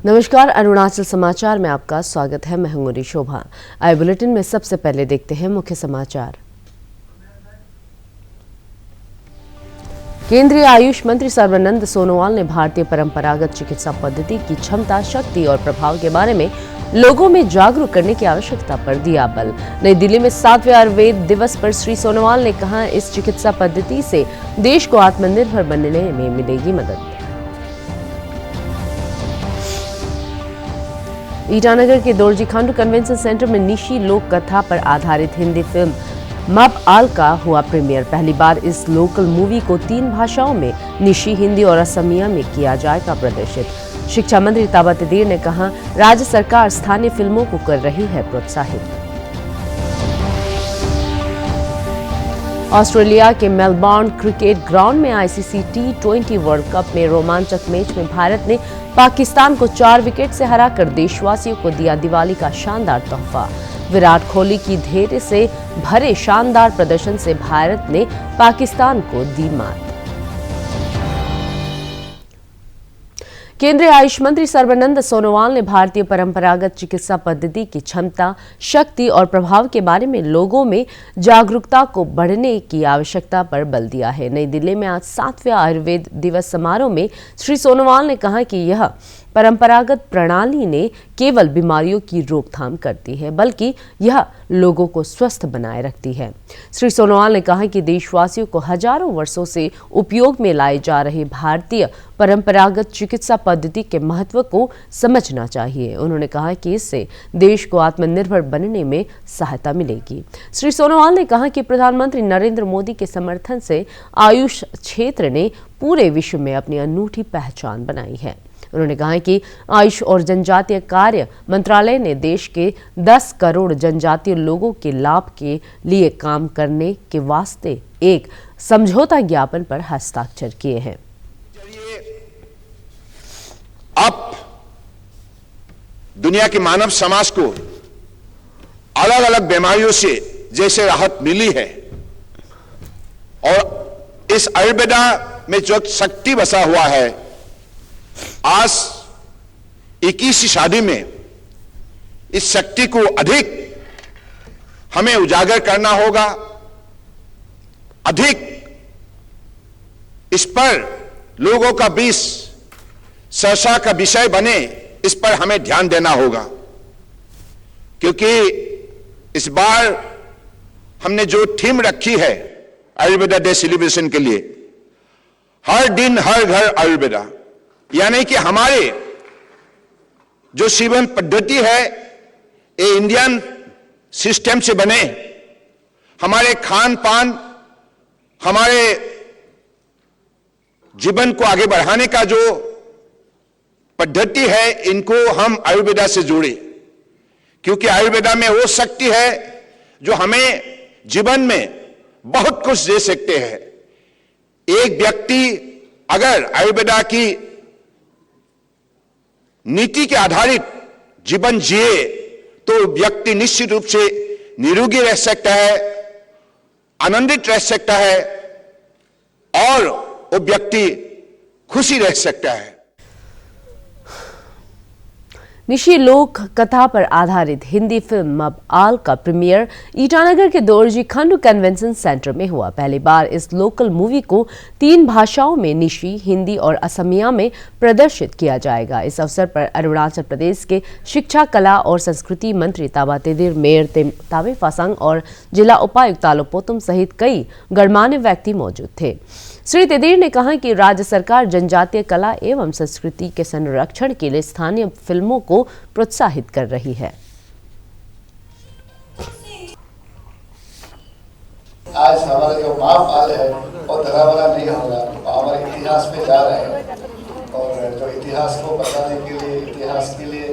नमस्कार, अरुणाचल समाचार में आपका स्वागत है। मैं हूं शोभा। आई बुलेटिन में सबसे पहले देखते हैं मुख्य समाचार। केंद्रीय आयुष मंत्री सर्बानंद सोनोवाल ने भारतीय परंपरागत चिकित्सा पद्धति की क्षमता, शक्ति और प्रभाव के बारे में लोगों में जागरूक करने की आवश्यकता पर दिया बल। नई दिल्ली में 7वें आयुर्वेद दिवस पर श्री सोनोवाल ने कहा, इस चिकित्सा पद्धति से देश को आत्मनिर्भर बनने में मिलेगी मदद। ईटानगर के दोरजी खांडू कन्वेंशन सेंटर में निशी लोक कथा पर आधारित हिंदी फिल्म मब आल का हुआ प्रीमियर। पहली बार इस लोकल मूवी को 3 भाषाओं में निशी, हिंदी और असमिया में किया जाएगा प्रदर्शित। शिक्षा मंत्री ताबा तेदिर ने कहा, राज्य सरकार स्थानीय फिल्मों को कर रही है प्रोत्साहित। ऑस्ट्रेलिया के मेलबर्न क्रिकेट ग्राउंड में आईसीसी T20 वर्ल्ड कप में रोमांचक मैच में भारत ने पाकिस्तान को 4 विकेट से हराकर देशवासियों को दिया दिवाली का शानदार तोहफा। विराट कोहली की धैर्य से भरे शानदार प्रदर्शन से भारत ने पाकिस्तान को दी मात। केंद्रीय आयुष मंत्री सर्बानंद सोनोवाल ने भारतीय परंपरागत चिकित्सा पद्धति की क्षमता, शक्ति और प्रभाव के बारे में लोगों में जागरूकता को बढ़ने की आवश्यकता पर बल दिया है। नई दिल्ली में आज 7वें आयुर्वेद दिवस समारोह में श्री सोनोवाल ने कहा कि यह परंपरागत प्रणाली ने केवल बीमारियों की रोकथाम करती है, बल्कि यह लोगों को स्वस्थ बनाए रखती है। श्री सोनोवाल ने कहा कि देशवासियों को हजारों वर्षों से उपयोग में लाए जा रहे भारतीय परंपरागत चिकित्सा पद्धति के महत्व को समझना चाहिए। उन्होंने कहा कि इससे देश को आत्मनिर्भर बनने में सहायता मिलेगी। श्री सोनोवाल ने कहा कि प्रधानमंत्री नरेंद्र मोदी के समर्थन से आयुष क्षेत्र ने पूरे विश्व में अपनी अनूठी पहचान बनाई है। उन्होंने कहा कि आयुष और जनजातीय कार्य मंत्रालय ने देश के 10 करोड़ जनजातीय लोगों के लाभ के लिए काम करने के वास्ते एक समझौता ज्ञापन पर हस्ताक्षर किए हैं। अब दुनिया के मानव समाज को अलग अलग बीमारियों से जैसे राहत मिली है और इस आयुर्वेदा में जो शक्ति बसा हुआ है, आज 21वीं सदी में इस शक्ति को अधिक हमें उजागर करना होगा, अधिक इस पर लोगों का बीच चर्चा का विषय बने, इस पर हमें ध्यान देना होगा। क्योंकि इस बार हमने जो थीम रखी है आयुर्वेदा डे सेलिब्रेशन के लिए, हर दिन हर घर आयुर्वेदा, यानी कि हमारे जो जीवन पद्धति है ये इंडियन सिस्टम से बने, हमारे खान पान, हमारे जीवन को आगे बढ़ाने का जो पद्धति है, इनको हम आयुर्वेदा से जोड़े। क्योंकि आयुर्वेदा में वो शक्ति है जो हमें जीवन में बहुत कुछ दे सकते हैं। एक व्यक्ति अगर आयुर्वेदा की नीति के आधारित जीवन जिए तो व्यक्ति निश्चित रूप से निरोगी रह सकता है, आनंदित रह सकता है और वो व्यक्ति खुशी रह सकता है। निशी लोक कथा पर आधारित हिंदी फिल्म मब आल का प्रीमियर ईटानगर के दोरजी खांडू कन्वेंशन सेंटर में हुआ। पहली बार इस लोकल मूवी को 3 भाषाओं में निशी, हिंदी और असमिया में प्रदर्शित किया जाएगा। इस अवसर पर अरुणाचल प्रदेश के शिक्षा, कला और संस्कृति मंत्री ताबा तेदिर, मेयर ताबे फासांग और जिला उपायुक्त तालो पोतुम सहित कई गणमान्य व्यक्ति मौजूद थे। श्री तेदिर ने कहा कि राज्य सरकार जनजातीय कला एवं संस्कृति के संरक्षण के लिए स्थानीय फिल्मों को प्रोत्साहित कर रही है। आज हमारा जो माप आल है वो धरावाला नहीं होगा, हमारे इतिहास में जा रहे हैं और जो इतिहास को बताने के लिए, इतिहास के लिए,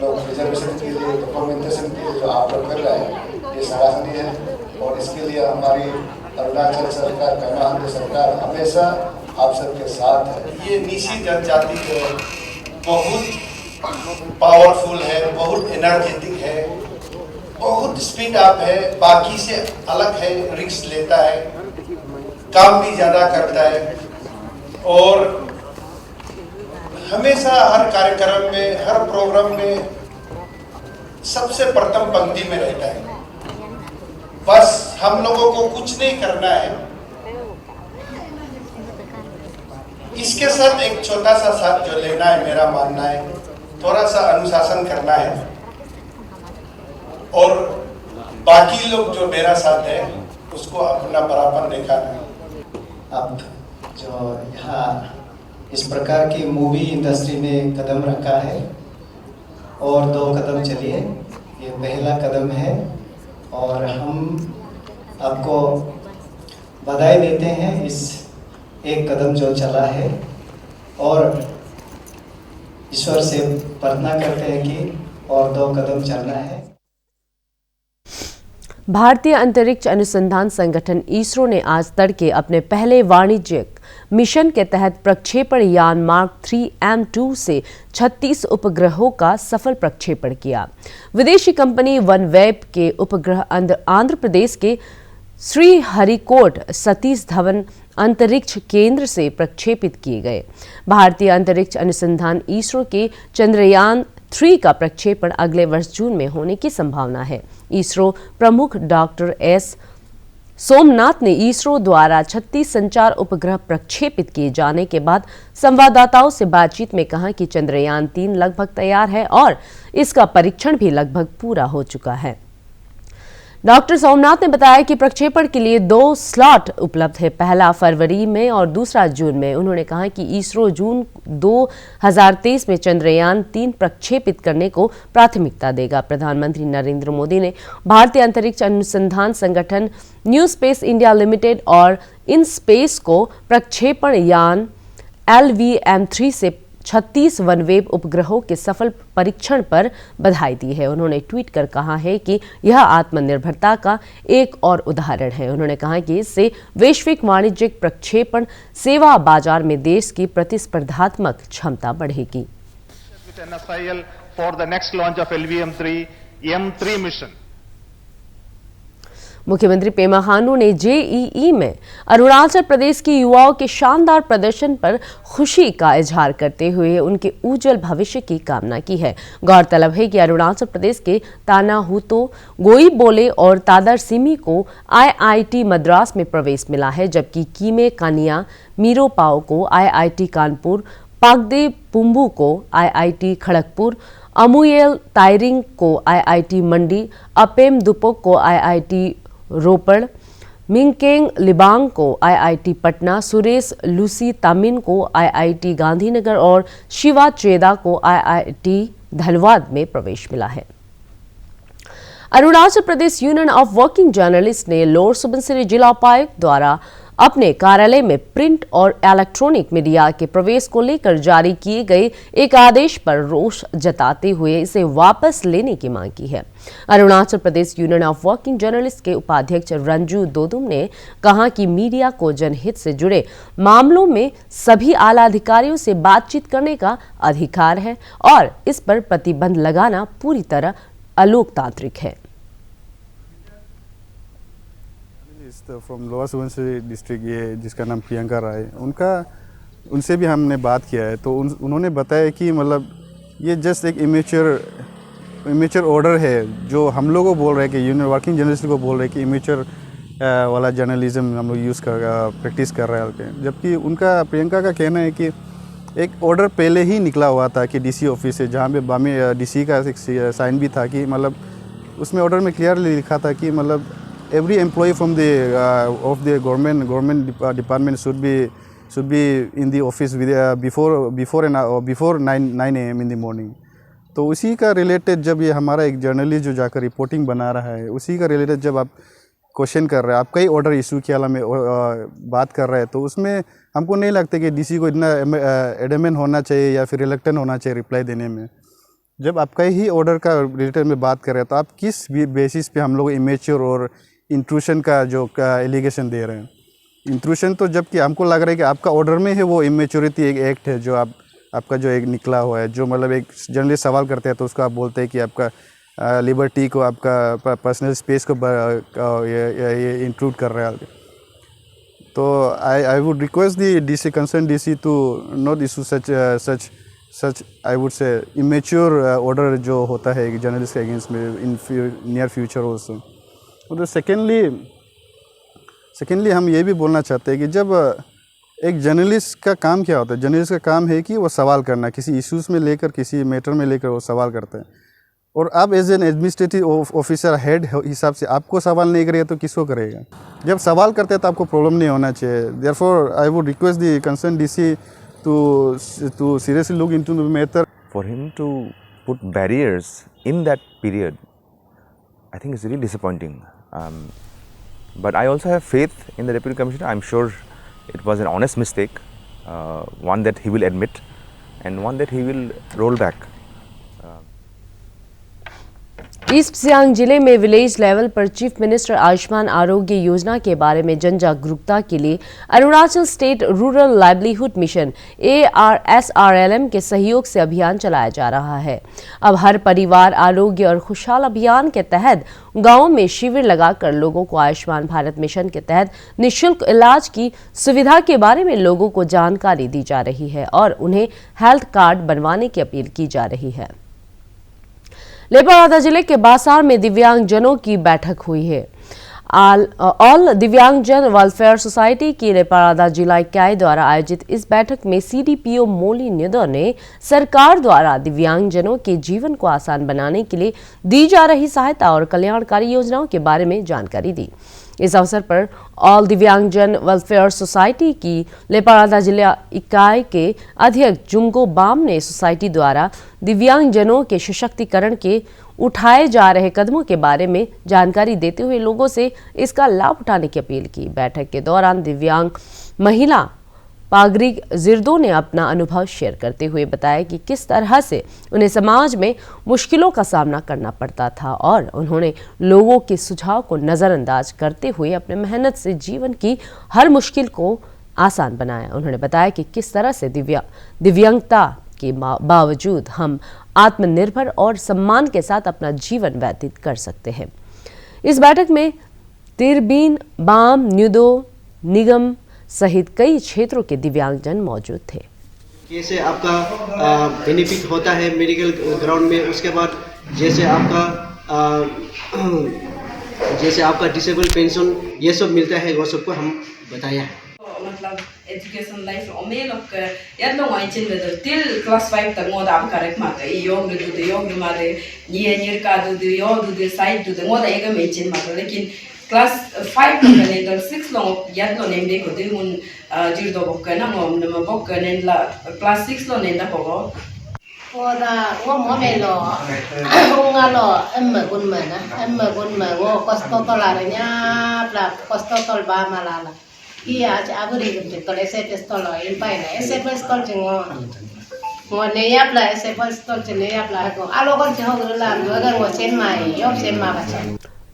लोग प्रिजर्वेशन के लिए, डॉक्यूमेंटेशन के लिए जो आप लोग कर रहे हैं, ये सराहनीय है। और इसके लिए हमारी अरुणाचल सरकार, कर्नाटक सरकार हमेशा आप सबके साथ है। ये निशी जनजाति जो बहुत पावरफुल है, बहुत एनर्जेटिक है, बहुत स्पीड अप है, बाकी से अलग है, रिस्क लेता है, काम भी ज़्यादा करता है और हमेशा हर कार्यक्रम में, हर प्रोग्राम में सबसे प्रथम पंक्ति में रहता है। बस हम लोगों को कुछ नहीं करना है, इसके साथ एक छोटा सा साथ जो लेना है, मेरा मानना है थोड़ा सा अनुशासन करना है, और बाकी लोग जो मेरा साथ है उसको अपना बराबर दिखाना है। अब जो यहाँ इस प्रकार की मूवी इंडस्ट्री में कदम रखा है और 2 कदम चलिए, ये पहला कदम है और हम आपको बधाई देते हैं इस एक कदम जो चला है, और ईश्वर से प्रार्थना करते हैं कि और 2 कदम चलना है। भारतीय अंतरिक्ष अनुसंधान संगठन इसरो ने आज तड़के अपने पहले वाणिज्यिक मिशन के तहत प्रक्षेपण यान मार्क 3 M2 से 36 उपग्रहों का सफल प्रक्षेपण किया। विदेशी कंपनी वनवेब के उपग्रह आंध्र प्रदेश के श्रीहरिकोट सतीश धवन अंतरिक्ष केंद्र से प्रक्षेपित किए गए। भारतीय अंतरिक्ष अनुसंधान इसरो के चंद्रयान 3 का प्रक्षेपण अगले वर्ष जून में होने की संभावना है। इसरो प्रमुख डॉक्टर एस सोमनाथ ने इसरो द्वारा 36 संचार उपग्रह प्रक्षेपित किए जाने के बाद संवाददाताओं से बातचीत में कहा कि चंद्रयान 3 लगभग तैयार है और इसका परीक्षण भी लगभग पूरा हो चुका है। डॉक्टर सोमनाथ ने बताया कि प्रक्षेपण के लिए 2 स्लॉट उपलब्ध है, पहला फरवरी में और दूसरा जून में। उन्होंने कहा कि इसरो जून 2023 में चंद्रयान 3 प्रक्षेपित करने को प्राथमिकता देगा। प्रधानमंत्री नरेंद्र मोदी ने भारतीय अंतरिक्ष अनुसंधान संगठन न्यू स्पेस इंडिया लिमिटेड और इन स्पेस को प्रक्षेपण यान LVM-3 से 36 वनवेब उपग्रहों के सफल परीक्षण पर बधाई दी है। उन्होंने ट्वीट कर कहा है कि यह आत्मनिर्भरता का एक और उदाहरण है। उन्होंने कहा कि इससे वैश्विक वाणिज्यिक प्रक्षेपण सेवा बाजार में देश की प्रतिस्पर्धात्मक क्षमता बढ़ेगी। मुख्यमंत्री पेमा खांडू ने JEE में अरुणाचल प्रदेश के युवाओं के शानदार प्रदर्शन पर खुशी का इजहार करते हुए उनके उज्जवल भविष्य की कामना की है। गौरतलब है कि अरुणाचल प्रदेश के तानाहुतो, गोई बोले और तादर सिमी को IIT मद्रास में प्रवेश मिला है, जबकि कीमे कानिया मीरो पाओ को IIT कानपुर, पागदे पुम्बू को IIT खड़गपुर, अमुयल तायरिंग को IIT मंडी, अपेम दुपोक को IIT रोपड़, मिंगकेंग लिबांग को IIT पटना, सुरेश लूसी तामिन को IIT गांधीनगर और शिवा चेदा को IIT धनबाद में प्रवेश मिला है। Arunachal Pradesh union of working journalist ने लोअर सुबनसिरी जिला उपायुक्त द्वारा अपने कार्यालय में प्रिंट और इलेक्ट्रॉनिक मीडिया के प्रवेश को लेकर जारी किए गए एक आदेश पर रोष जताते हुए इसे वापस लेने की मांग की है। Arunachal Pradesh union of working journalist के उपाध्यक्ष रंजू दोदुम ने कहा कि मीडिया को जनहित से जुड़े मामलों में सभी आला अधिकारियों से बातचीत करने का अधिकार है और इस पर प्रतिबंध लगाना पूरी तरह अलोकतांत्रिक है। फ्रॉम लोअर सुबनसिरी डिस्ट्रिक्ट, ये जिसका नाम प्रियंका राय, उनसे भी हमने बात किया है, तो उन्होंने बताया कि मतलब ये जस्ट एक इमेच्योर ऑर्डर है जो हम लोगों को बोल रहे हैं कि यूनियन वर्किंग जर्नलिस्ट को बोल रहे हैं कि इमेच्योर वाला जर्नलिज्म हम लोग प्रैक्टिस कर रहे हैं, जबकि प्रियंका का कहना है कि एक ऑर्डर पहले ही निकला हुआ था कि DC ऑफिस से, जहाँ पे बामी DC का एक साइन भी था कि मतलब उसमें ऑर्डर में क्लियरली लिखा था कि मतलब every employee from the of the government department should be in the office with before 9 AM in the morning। तो उसी का रिलेटेड जब ये हमारा एक जर्नलिस्ट जो जाकर रिपोर्टिंग बना रहा है, उसी का रिलेटेड जब आप क्वेश्चन कर रहे हैं, आप कई ऑर्डर इशू के अलावा में बात कर रहे हैं, तो उसमें हमको नहीं लगता कि DC को इतना एडमेंट होना चाहिए या फिर रिलेक्टेंट होना चाहिए रिप्लाई देने में। जब आप कई ही ऑर्डर का रिलेटेड में बात कर रहे हैं, तो आप किस बेसिस पे हम लोग इमेच्योर और इंट्रूशन का जो एलिगेशन दे रहे हैं? इंट्रूशन तो जबकि हमको लग रहा है कि आपका ऑर्डर में है वो इमेच्योरिटी एक एक्ट है जो आपका जो एक निकला हुआ है, जो मतलब एक जर्नलिस्ट सवाल करते हैं तो उसको आप बोलते हैं कि आपका लिबर्टी को, आपका पर्सनल स्पेस को ये इंट्रूड कर रहा है। तो I would request the DC concern DC to not issue such such I would say immature order जो होता है जर्नलिस्ट के अगेंस्ट में इन नियर फ्यूचर ऑल्सो। और सेकेंडली हम ये भी बोलना चाहते हैं कि जब एक जर्नलिस्ट का काम क्या होता है, जर्नलिस्ट का काम है कि वो सवाल करना, किसी इश्यूज़ में लेकर, किसी मैटर में लेकर वो सवाल करते हैं। और आप as an administrative officer head हिसाब से आपको सवाल नहीं करेगा तो किसको करेगा? जब सवाल करते हैं तो आपको प्रॉब्लम नहीं होना चाहिए। Therefore I would request the concern DC to seriously look into the matter. For him to put barriers in that period, I think it's really disappointing. But I also have faith in the Deputy Commissioner. I'm sure it was an honest mistake, one that he will admit and one that he will roll back. East Siang जिले में village level पर chief minister Ayushman Arogya Yojana के बारे में जन जागरूकता के लिए Arunachal state rural livelihood mission ARSRLM के सहयोग से अभियान चलाया जा रहा है। अब हर परिवार आरोग्य और खुशहाल अभियान के तहत गांवों में शिविर लगाकर लोगों को आयुष्मान भारत मिशन के तहत निःशुल्क इलाज की सुविधा के बारे में लोगों को जानकारी दी जा रही है और उन्हें हेल्थ कार्ड बनवाने की अपील की जा रही है। लेपारादा जिले के बासार में दिव्यांगजनों की बैठक हुई है। ऑल दिव्यांगजन वेलफेयर सोसाइटी की लेपारादा जिला इकाई द्वारा आयोजित इस बैठक में CDPO मोली निदो ने सरकार द्वारा दिव्यांगजनों के जीवन को आसान बनाने के लिए दी जा रही सहायता और कल्याणकारी योजनाओं के बारे में जानकारी दी। इस अवसर पर ऑल दिव्यांगजन वेलफेयर सोसाइटी की लेपारादा जिला इकाई के अध्यक्ष जुंगो बाम ने सोसाइटी द्वारा दिव्यांगजनों के सशक्तिकरण के उठाए जा रहे कदमों के बारे में जानकारी देते हुए लोगों से इसका लाभ उठाने की अपील की। बैठक के दौरान दिव्यांग महिला पागरी जिर्दो ने अपना अनुभव शेयर करते हुए बताया कि किस तरह से उन्हें समाज में मुश्किलों का सामना करना पड़ता था और उन्होंने लोगों के सुझाव को नज़रअंदाज करते हुए अपने मेहनत से जीवन की हर मुश्किल को आसान बनाया। उन्होंने बताया कि किस तरह से दिव्यांगता के बावजूद हम आत्मनिर्भर और सम्मान के साथ अपना जीवन व्यतीत कर सकते हैं। इस बैठक में तिरबीन, बाम, न्यूदो, निगम सहित कई क्षेत्रों के दिव्यांगजन मौजूद थे। जैसे आपका बेनिफिट होता है मेडिकल ग्राउंड में, उसके बाद जैसे आपका डिसेबल पेंशन ये सब मिलता है, वो सबको हम बताया है। मतलब एजुकेशन लाइफ ओमेलक यादलो वाइचिन में टिल क्लास 5 तक मोदा अब करेक्ट माते योग माते ये निरका दु साइड दु मोदा एगम एचिन माते, लेकिन क्लास 5 ने तो 6 लो यादलो नेम दे को दिमुन जिरदो बकना मोम नम बकने ला क्लास 6 लो ने दा को ओदा वो मोमेलो उंगालो एम्म गुनमा वो कस्तो तलारnya प्ला कस्तो तल बा मालाला iya aburi gede tole se pistol in paina ese pistol jingo ngone ya pla ese pistol jene ya pla ko alo kon je hogla agar wo chen mai yob chen ma bacha।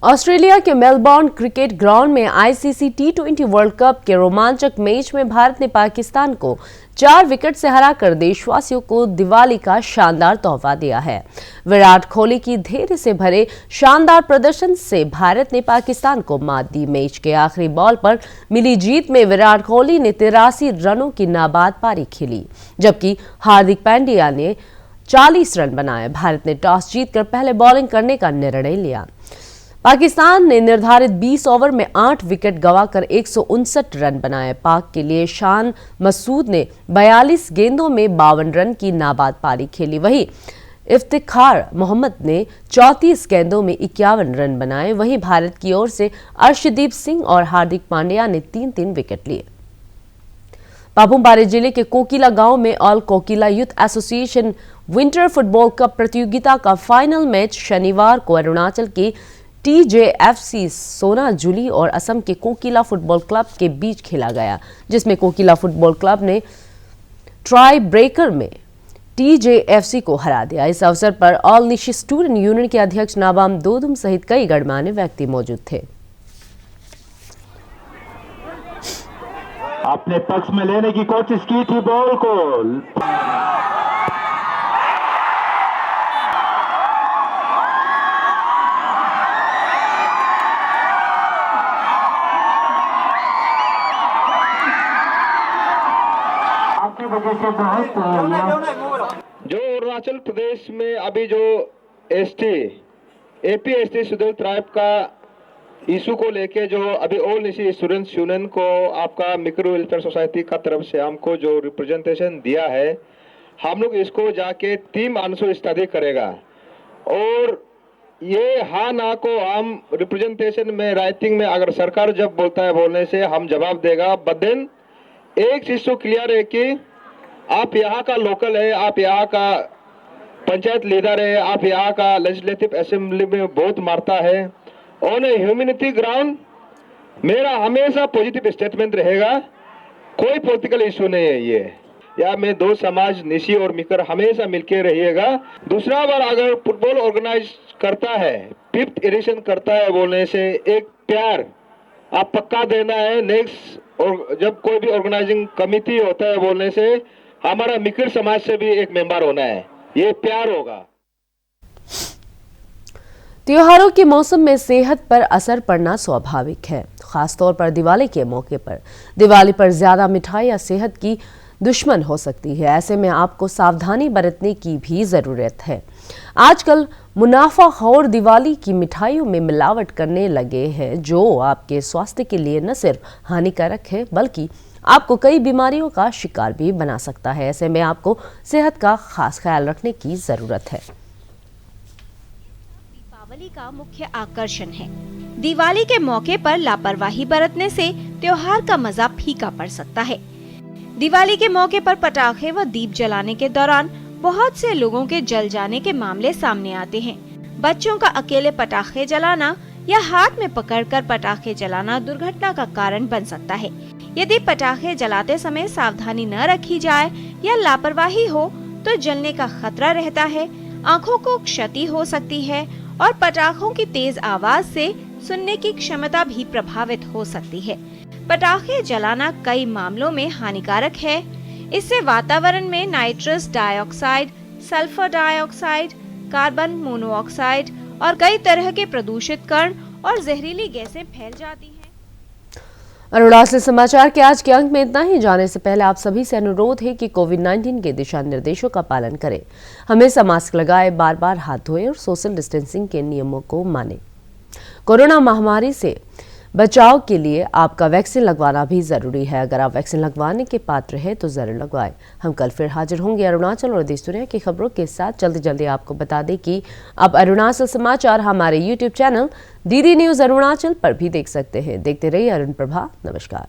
Australia के Melbourne cricket ground में ICC T20 world cup के रोमांचक match में भारत ने पाकिस्तान को 4 wicket से हराकर देशवासियों को दिवाली का शानदार तोहफा दिया है। विराट कोहली की धैर्य से भरे शानदार प्रदर्शन से भारत ने पाकिस्तान को मात दी। मैच के आखिरी बॉल पर मिली जीत में विराट कोहली ने 83 रनों की नाबाद पारी खेली, जबकि हार्दिक पांड्या ने 40 रन बनाए। भारत ने टॉस जीतकर पहले बॉलिंग करने का निर्णय लिया। पाकिस्तान ने निर्धारित 20 ओवर में 8 विकेट गंवाकर 159 रन बनाए। पाक के लिए शान मसूद ने 42 गेंदों में 52 रन की नाबाद पारी खेली। वहीं इफ्तिखार मोहम्मद ने 34 गेंदों में 51 रन बनाए। वहीं भारत की ओर से अर्शदीप सिंह और हार्दिक पांड्या ने 3-3 विकेट लिए। पापुमपारे जिले के कोकिला गांव में all Kokila youth association winter football cup प्रतियोगिता का फाइनल मैच शनिवार को अरुणाचल के TJFC सोनाजुली और असम के कोकिला फुटबॉल क्लब के बीच खेला गया, जिसमें कोकिला फुटबॉल क्लब ने ट्राई ब्रेकर में TJFC को हरा दिया। इस अवसर पर ऑल निशी स्टूडेंट यूनियन के अध्यक्ष नाबाम दोदुम सहित कई गणमान्य व्यक्ति मौजूद थे। अपने पक्ष में लेने की कोशिश की थी बॉल को, वजह से बहुत जो अरुणाचल प्रदेश में अभी जो एपी एसटी शेड्यूल ट्राइब का इशू को लेके जो अभी ऑल निशी स्टूडेंट्स यूनियन को आपका मिक्रो वेलफेयर सोसाइटी का तरफ से हमको जो रिप्रेजेंटेशन दिया है, हम लोग इसको जाके 3 आंसर स्टडी करेगा और ये हाँ ना को हम रिप्रेजेंटेशन में राइटिंग में अगर सरकार जब बोलता है बोलने से हम जवाब देगा। बट देन एक चीज तो क्लियर है कि आप यहाँ का लोकल है, आप यहाँ का पंचायत लीडर है, आप यहाँ का लेजिस्लेटिव असेंबली में बहुत मारता है। ऑन ए ह्यूमैनिटी ग्राउंड मेरा हमेशा पॉजिटिव स्टेटमेंट रहेगा, कोई पॉलिटिकल इशू नहीं है ये। या में 2 समाज निशी और मिकर हमेशा मिलके रहिएगा। दूसरा बार अगर फुटबॉल ऑर्गेनाइज करता है, 5th एडिशन करता है बोलने से एक प्यार आप पक्का देना है नेक्स्ट। और जब कोई भी ऑर्गेनाइजिंग कमिटी होता है बोलने से हमारा मिकर समाज से भी एक मेंबर होना है, ये प्यार होगा। त्योहारों के मौसम में सेहत पर असर पड़ना स्वाभाविक है, खासतौर पर दिवाली के मौके पर। दिवाली पर ज्यादा मिठाई या सेहत की दुश्मन हो सकती है, ऐसे में आपको सावधानी बरतने की भी जरूरत है। आजकल मुनाफाखोर दिवाली की मिठाइयों में मिलावट करने लगे हैं, जो आपके स्वास्थ्य के लिए न सिर्फ हानिकारक है बल्कि आपको कई बीमारियों का शिकार भी बना सकता है। ऐसे में आपको सेहत का खास ख्याल रखने की जरूरत है। दीपावली का मुख्य आकर्षण है। दिवाली के मौके पर लापरवाही बरतने से त्योहार का मजा फीका पड़ सकता है। दिवाली के मौके पर पटाखे व दीप जलाने के दौरान बहुत से लोगों के जल जाने के मामले सामने आते हैं। बच्चों का अकेले पटाखे जलाना या हाथ में पकड़कर पटाखे जलाना दुर्घटना का कारण बन सकता है। यदि पटाखे जलाते समय सावधानी न रखी जाए या लापरवाही हो तो जलने का खतरा रहता है, आँखों को क्षति हो सकती है और पटाखों की तेज आवाज से सुनने की क्षमता भी प्रभावित हो सकती है। पटाखे जलाना कई मामलों में हानिकारक है। इससे वातावरण में nitrous dioxide, sulphur dioxide, carbon monoxide और कई तरह के प्रदूषित कण और जहरीली गैसें फैल जाती हैं। अरुणाचल समाचार के आज के अंक में इतना ही। जाने से पहले आप सभी से अनुरोध है कि कोविड-19 के दिशा निर्देशों का पालन करें, हमेशा मास्क लगाए, बार बार हाथ धोएं और सोशल डिस्टेंसिंग के नियमों को मानें। कोरोना महामारी से बचाव के लिए आपका वैक्सीन लगवाना भी जरूरी है। अगर आप वैक्सीन लगवाने के पात्र हैं तो जरूर लगवाएं। हम कल फिर हाजिर होंगे अरुणाचल और देश दुनिया की खबरों के साथ। जल्दी आपको बता दें कि आप अरुणाचल समाचार हमारे YouTube channel DD news Arunachal पर भी देख सकते हैं। देखते रहिए अरुण प्रभा। नमस्कार।